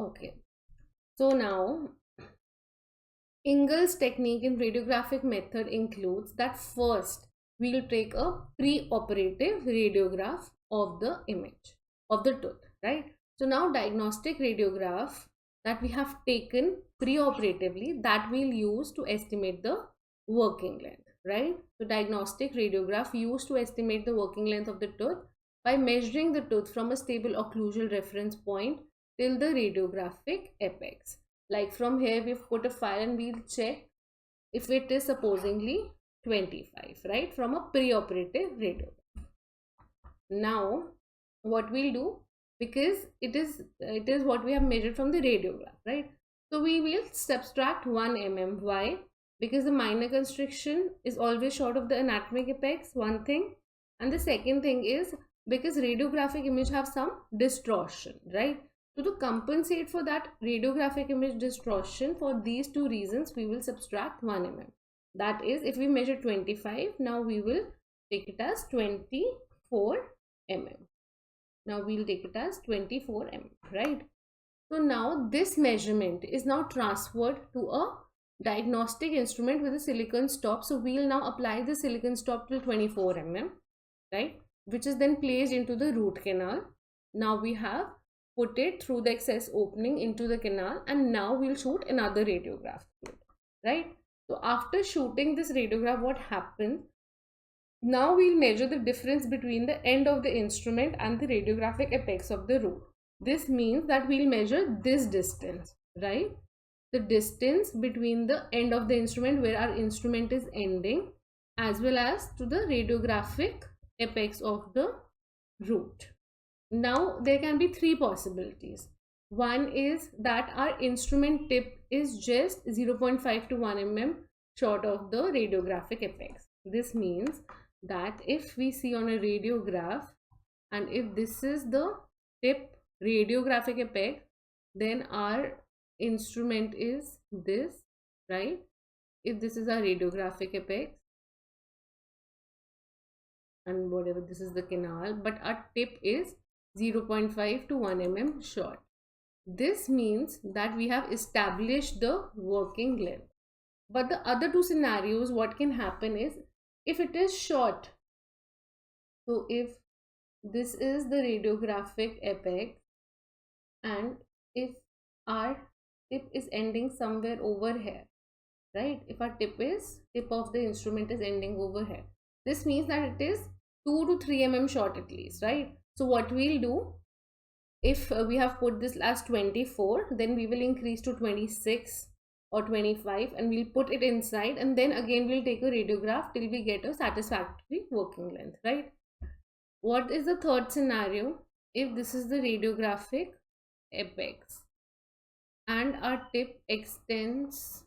Okay, so now Ingalls technique in radiographic method includes that first we'll take a pre-operative radiograph of the image of the tooth, right? So now diagnostic radiograph that we have taken pre-operatively, that we'll use to estimate the working length, right? So diagnostic radiograph used to estimate the working length of the tooth by measuring the tooth from a stable occlusal reference point till the radiographic apex. Like from here we've put a file and we'll check if it is supposedly 25, right, from a pre-operative radiograph. Now what we'll do, because it is what we have measured from the radiograph, right? So we will subtract 1 mm. Why? Because the minor constriction is always short of the anatomic apex, one thing, and the second thing is because radiographic image have some distortion, right? So to compensate for that radiographic image distortion, for these two reasons we will subtract 1 mm. That is, if we measure 25, now we will take it as 24 mm. Now we'll take it as 24 mm, right? So now this measurement is now transferred to a diagnostic instrument with a silicon stop. So we'll now apply the silicon stop till 24 mm, right, which is then placed into the root canal. Now we have put it through the excess opening into the canal, and now we'll shoot another radiograph, right? So after shooting this radiograph, what happens? Now we'll measure the difference between the end of the instrument and the radiographic apex of the root. This means that we'll measure this distance, right? The distance between the end of the instrument where our instrument is ending, as well as to the radiographic apex of the root. Now there can be three possibilities. One is that our instrument tip is just 0.5 to 1 mm short of the radiographic apex. This means that if we see on a radiograph, and if this is the tip radiographic apex, then our instrument is this, right? If this is our radiographic apex and whatever, this is the canal, but our tip is 0.5 to 1 mm short. This means that we have established the working length. But the other two scenarios, what can happen is, if it is short, so if this is the radiographic apex and if our tip is ending somewhere over here, right? If our tip of the instrument is ending over here, this means that it is 2 to 3 mm short at least, right? So what we'll do, if we have put this as 24, then we will increase to 26 or 25 and we'll put it inside, and then again we'll take a radiograph till we get a satisfactory working length, right? What is the third scenario? If this is the radiographic apex and our tip extends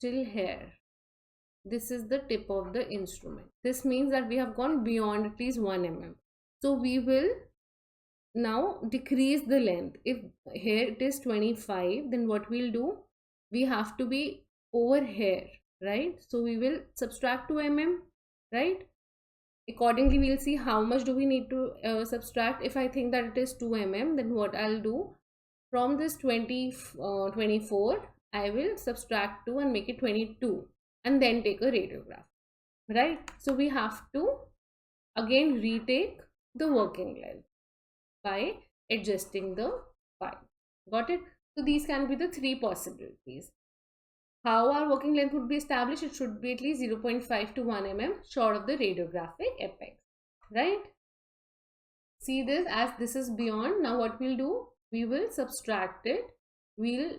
till here, this is the tip of the instrument. This means that we have gone beyond at least 1 mm. So we will now decrease the length. If here it is 25, then what we'll do, we have to be over here, right? So we will subtract 2 mm, right? Accordingly we'll see how much do we need to subtract. If I think that it is 2 mm, then what I'll do, from this 24 I will subtract 2 and make it 22 and then take a radiograph, right? So we have to again retake the working length by adjusting the file. Got it? So these can be the three possibilities. How our working length would be established? It should be at least 0.5 to 1 mm short of the radiographic apex, right? See this, as this is beyond. Now what we'll do, we will subtract it. We'll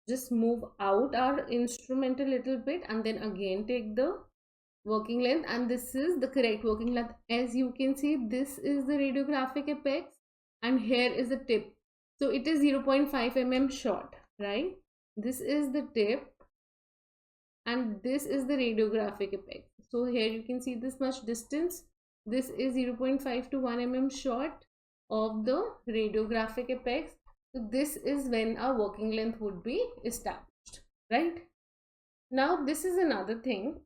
just move out our instrument a little bit and then again take the working length, and this is the correct working length. As you can see, this is the radiographic apex and here is the tip. So it is 0.5 mm short, right? This is the tip and this is the radiographic apex. So here you can see this much distance. This is 0.5 to 1 mm short of the radiographic apex. So this is when our working length would be established, right? Now this is another thing.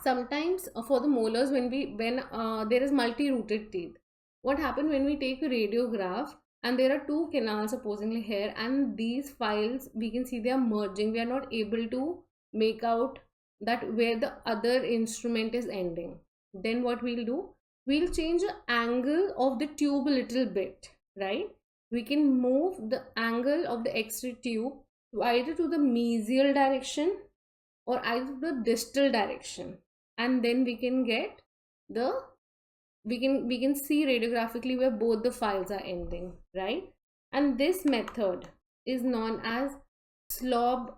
Sometimes for the molars, when there is multi-rooted teeth, what happens when we take a radiograph, and there are two canals supposedly here, and these files we can see they are merging. We are not able to make out that where the other instrument is ending. Then what we'll do, we'll change the angle of the tube a little bit, right? We can move the angle of the X-ray tube either to the mesial direction or either to the distal direction, and then we can get the we can see radiographically where both the files are ending, right? And this method is known as Slob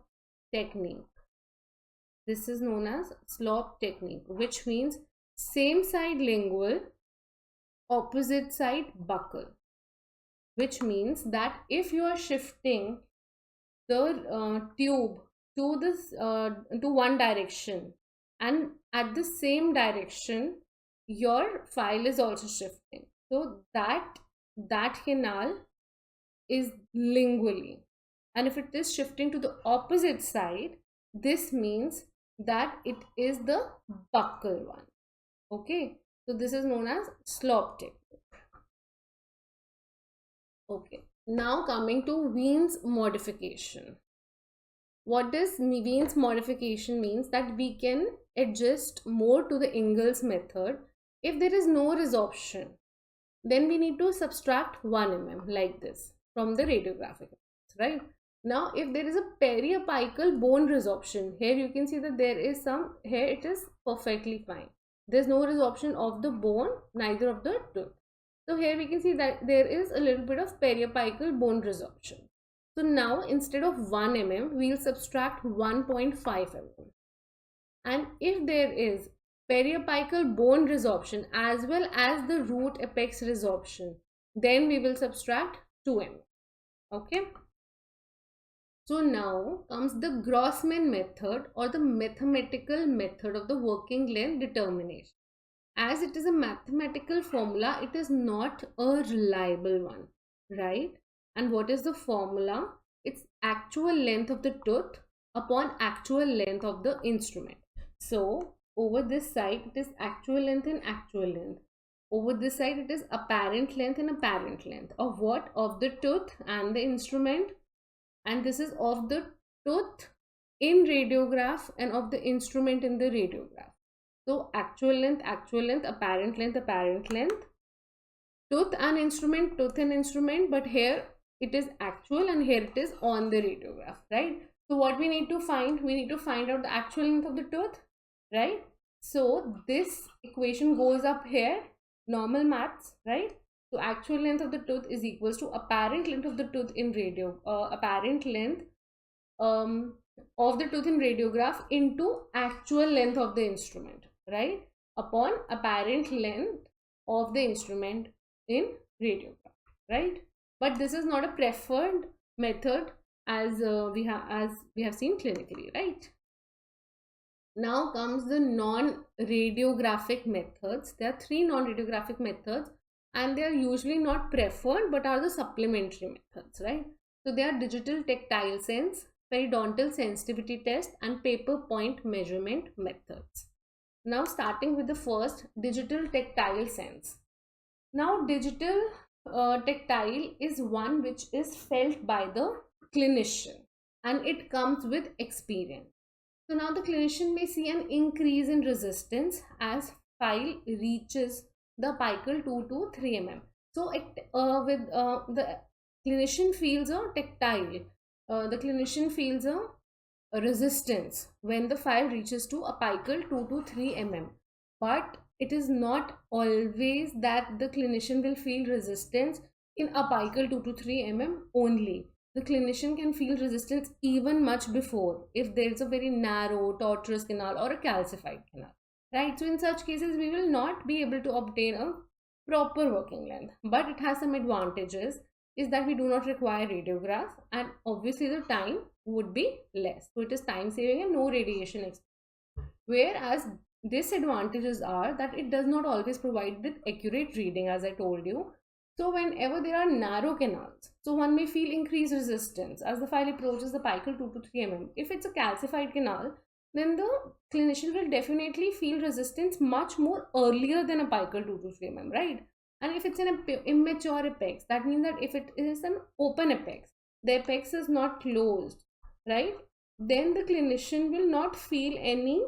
technique. This is known as Slob technique, which means same side lingual, opposite side buccal, which means that if you are shifting the tube to this to one direction, and at the same direction your file is also shifting, so that canal is lingually, and if it is shifting to the opposite side, this means that it is the buccal one. Okay, so this is known as Slob technique. Okay, now coming to Wien's modification. What does Wien's modification means? That we can adjust more to the Ingalls method. If there is no resorption, then we need to subtract 1 mm like this from the radiographic, right? Now if there is a periapical bone resorption, here you can see that there is some, here it is perfectly fine. There's no resorption of the bone, neither of the tooth. So here we can see that there is a little bit of periapical bone resorption. So now instead of 1 mm, we'll subtract 1.5 mm. And if there is periapical bone resorption as well as the root apex resorption, then we will subtract 2 mm. Okay. So now comes the Grossman method, or the mathematical method of the working length determination. As it is a mathematical formula, it is not a reliable one, right? And what is the formula? It's actual length of the tooth upon actual length of the instrument. So over this side it is actual length and actual length. Over this side it is apparent length and apparent length of what? Of the tooth and the instrument. And this is of the tooth in radiograph and of the instrument in the radiograph. So actual length, apparent length, tooth and instrument, but here it is actual and here it is on the radiograph, right? So what we need to find? We need to find out the actual length of the tooth, right? So this equation goes up here, normal maths, right? So actual length of the tooth is equals to apparent length of the tooth in apparent length of the tooth in radiograph into actual length of the instrument, right? Upon apparent length of the instrument in radiograph, right? But this is not a preferred method as we have seen clinically, right? Now comes the non-radiographic methods. There are 3 non-radiographic methods, and they are usually not preferred but are the supplementary methods, right? So they are digital tactile sense, periodontal sensitivity test, and paper point measurement methods. Now starting with the first, digital tactile sense. Now digital tactile is one which is felt by the clinician, and it comes with experience. So now the clinician may see an increase in resistance as file reaches the apical 2 to 3 mm. So it the clinician feels a tactile, the clinician feels a resistance when the file reaches to apical 2 to 3 mm. But it is not always that the clinician will feel resistance in apical 2 to 3 mm only. The clinician can feel resistance even much before if there is a very narrow, tortuous canal or a calcified canal, right? So in such cases, we will not be able to obtain a proper working length, but it has some advantages, is that we do not require radiograph, and obviously the time would be less. So it is time saving and no radiation exposure. Whereas disadvantages are that it does not always provide with accurate reading, as I told you. So whenever there are narrow canals, so one may feel increased resistance as the file approaches the apical 2 to 3 mm. If it's a calcified canal, then the clinician will definitely feel resistance much more earlier than apical 2 to 3 mm, right? And if it's an immature apex, that means that if it is an open apex, the apex is not closed, right? Then the clinician will not feel any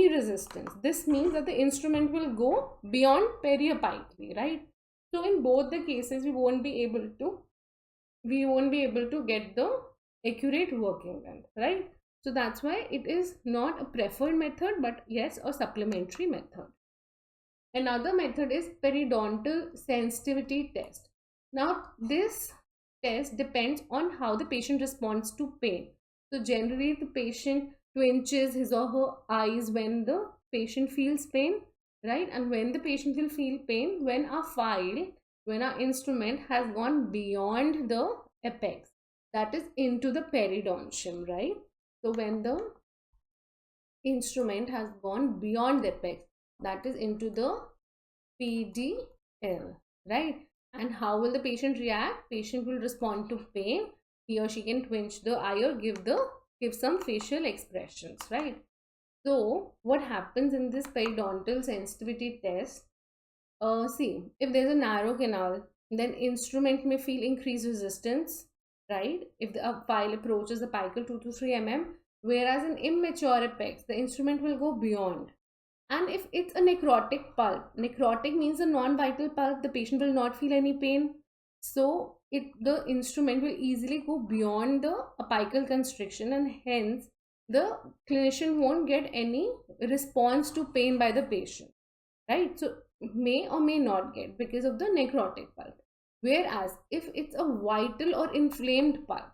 resistance. This means that the instrument will go beyond periapically, right? So in both the cases, we won't be able to get the accurate working length, right? So that's why it is not a preferred method, but yes, a supplementary method. Another method is periodontal sensitivity test. Now this test depends on how the patient responds to pain. So generally the patient twinges his or her eyes when the patient feels pain, right? And when the patient will feel pain, when our instrument has gone beyond the apex, that is into the periodontium, right? So when the instrument has gone beyond the apex, that is into the PDL, right? And how will the patient react? Patient will respond to pain. He or she can twinge the eye or give some facial expressions, right? So what happens in this periodontal sensitivity test? See, if there's a narrow canal, then instrument may feel increased resistance, right? If the file approaches the apical 2 to 3 mm, whereas in immature apex, the instrument will go beyond. And if it's a necrotic pulp, necrotic means a non-vital pulp, the patient will not feel any pain. So the instrument will easily go beyond the apical constriction, and hence the clinician won't get any response to pain by the patient, right? So may or may not get because of the necrotic pulp. Whereas if it's a vital or inflamed pulp,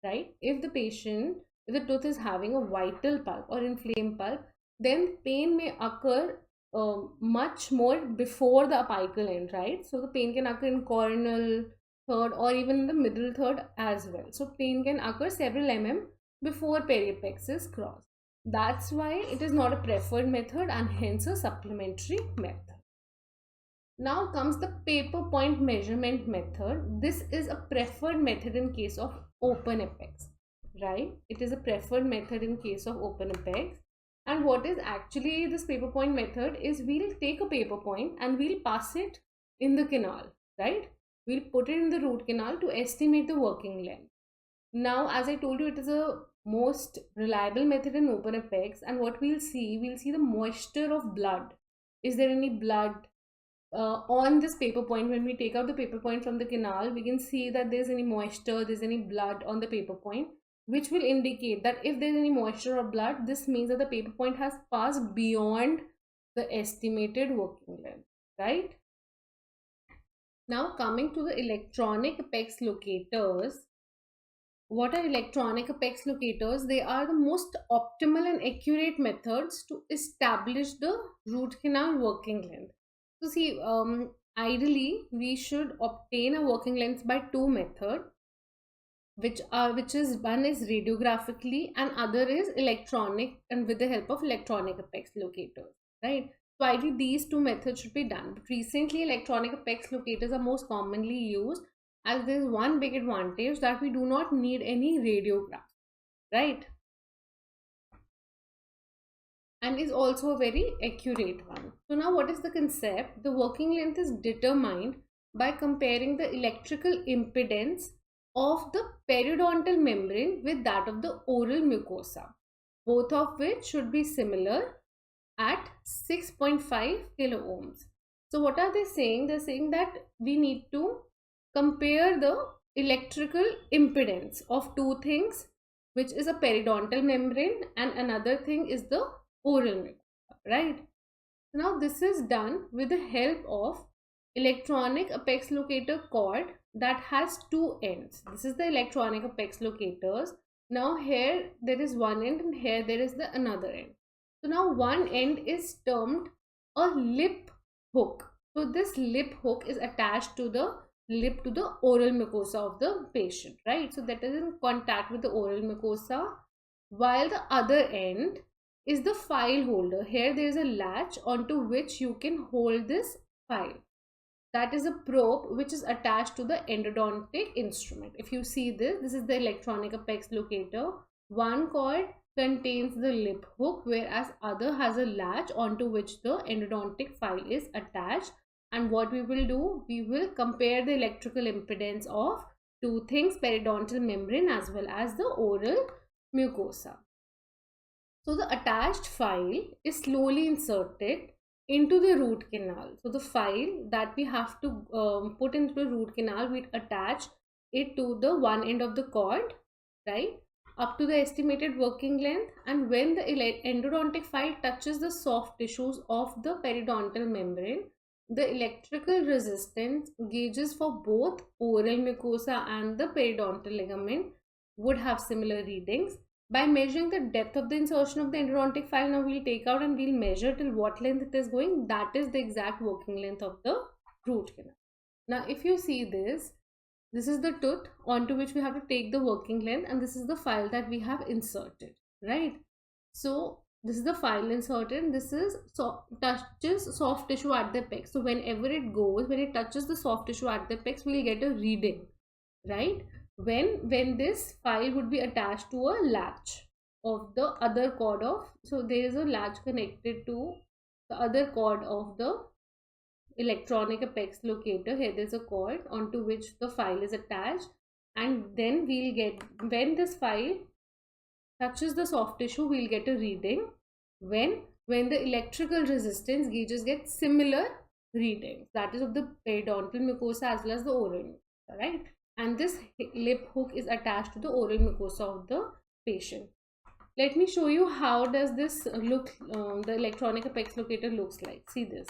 right? If the tooth is having a vital pulp or inflamed pulp, then pain may occur much more before the apical end, right? So the pain can occur in coronal third or even in the middle third as well. So pain can occur several before periapex is crossed. That's why it is not a preferred method and hence a supplementary method. Now comes the paper point measurement method. This is a preferred method in case of open apex, right? It is a preferred method in case of open apex. And what is actually this paper point method is we'll take a paper point and we'll pass it in the canal, right? We'll put it in the root canal to estimate the working length. Now, as I told you, it is a most reliable method in open apex, and what we'll see the moisture of blood. Is there any blood on this paper point? When we take out the paper point from the canal, we can see that there's any moisture, there's any blood on the paper point, which will indicate that if there's any moisture or blood, this means that the paper point has passed beyond the estimated working length, right? Now coming to the electronic apex locators. What are electronic apex locators? They are the most optimal and accurate methods to establish the root canal working length. So see, ideally we should obtain a working length by two methods, which is one is radiographically and other is electronic, and with the help of electronic apex locators, right? So ideally these two methods should be done, but recently electronic apex locators are most commonly used, as there is one big advantage that we do not need any radiograph, right? And is also a very accurate one. So now what is the concept? The working length is determined by comparing the electrical impedance of the periodontal membrane with that of the oral mucosa, both of which should be similar at 6.5 kilo ohms. So what are they saying? They're saying that we need to compare the electrical impedance of two things, which is a periodontal membrane and another thing is the oral mucosa, right? So now this is done with the help of electronic apex locator cord that has two ends. This is the electronic apex locators. Now here there is one end and here there is the another end. So now one end is termed a lip hook. So this lip hook is attached to the lip, to the oral mucosa of the patient, right? So that is in contact with the oral mucosa, while the other end is the file holder. Here there is a latch onto which you can hold this file. That is a probe which is attached to the endodontic instrument. If you see this is the electronic apex locator. One cord contains the lip hook, whereas other has a latch onto which the endodontic file is attached, And what we will do, we will compare the electrical impedance of two things, periodontal membrane as well as the oral mucosa. So the attached file is slowly inserted into the root canal. So the file that we have to put into the root canal, we attach it to the one end of the cord, right, up to the estimated working length. And when the endodontic file touches the soft tissues of the periodontal membrane, the electrical resistance gauges for both oral mucosa and the periodontal ligament would have similar readings. By measuring the depth of the insertion of the endodontic file, now we'll take out and we'll measure till what length it is going. That is the exact working length of the root canal. Now if you see this is the tooth onto which we have to take the working length, and this is the file that we have inserted, right? So this is the file inserted. This is touches soft tissue at the apex. So whenever it goes, when it touches the soft tissue at the apex, we'll get a reading, right? When this file would be attached to a latch of the other cord of, so there is a latch connected to the other cord of the electronic apex locator. Here there's a cord onto which the file is attached, and then we'll get, when this file touches the soft tissue, we'll get a reading when the electrical resistance gauges get similar readings, that is of the periodontal mucosa as well as the oral mucosa, right? And this lip hook is attached to the oral mucosa of the patient. Let me show you how does this look, the electronic apex locator looks like. See this.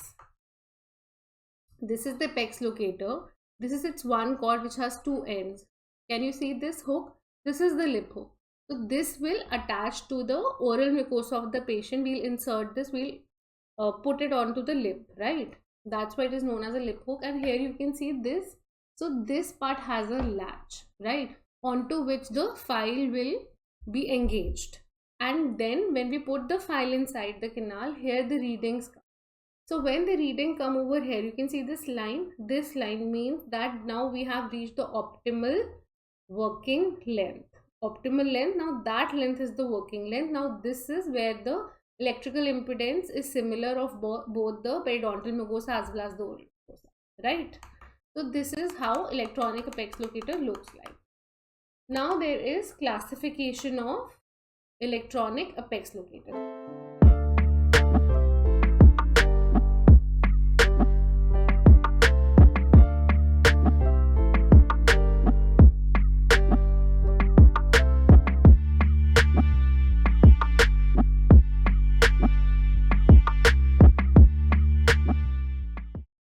This is the apex locator. This is its one cord which has two ends. Can you see this hook? This is the lip hook. So this will attach to the oral mucosa of the patient. We'll insert this, we'll put it onto the lip, right? That's why it is known as a lip hook. And here you can see this. So this part has a latch, right, onto which the file will be engaged. And then when we put the file inside the canal, here the readings come. So when the reading come over here, you can see this line. This line means that now we have reached the optimal working length. Optimal length, now that length is the working length. Now this is where the electrical impedance is similar of both the periodontal mucosa as well as the oral mucosa, right? So this is how electronic apex locator looks like. Now there is classification of electronic apex locator.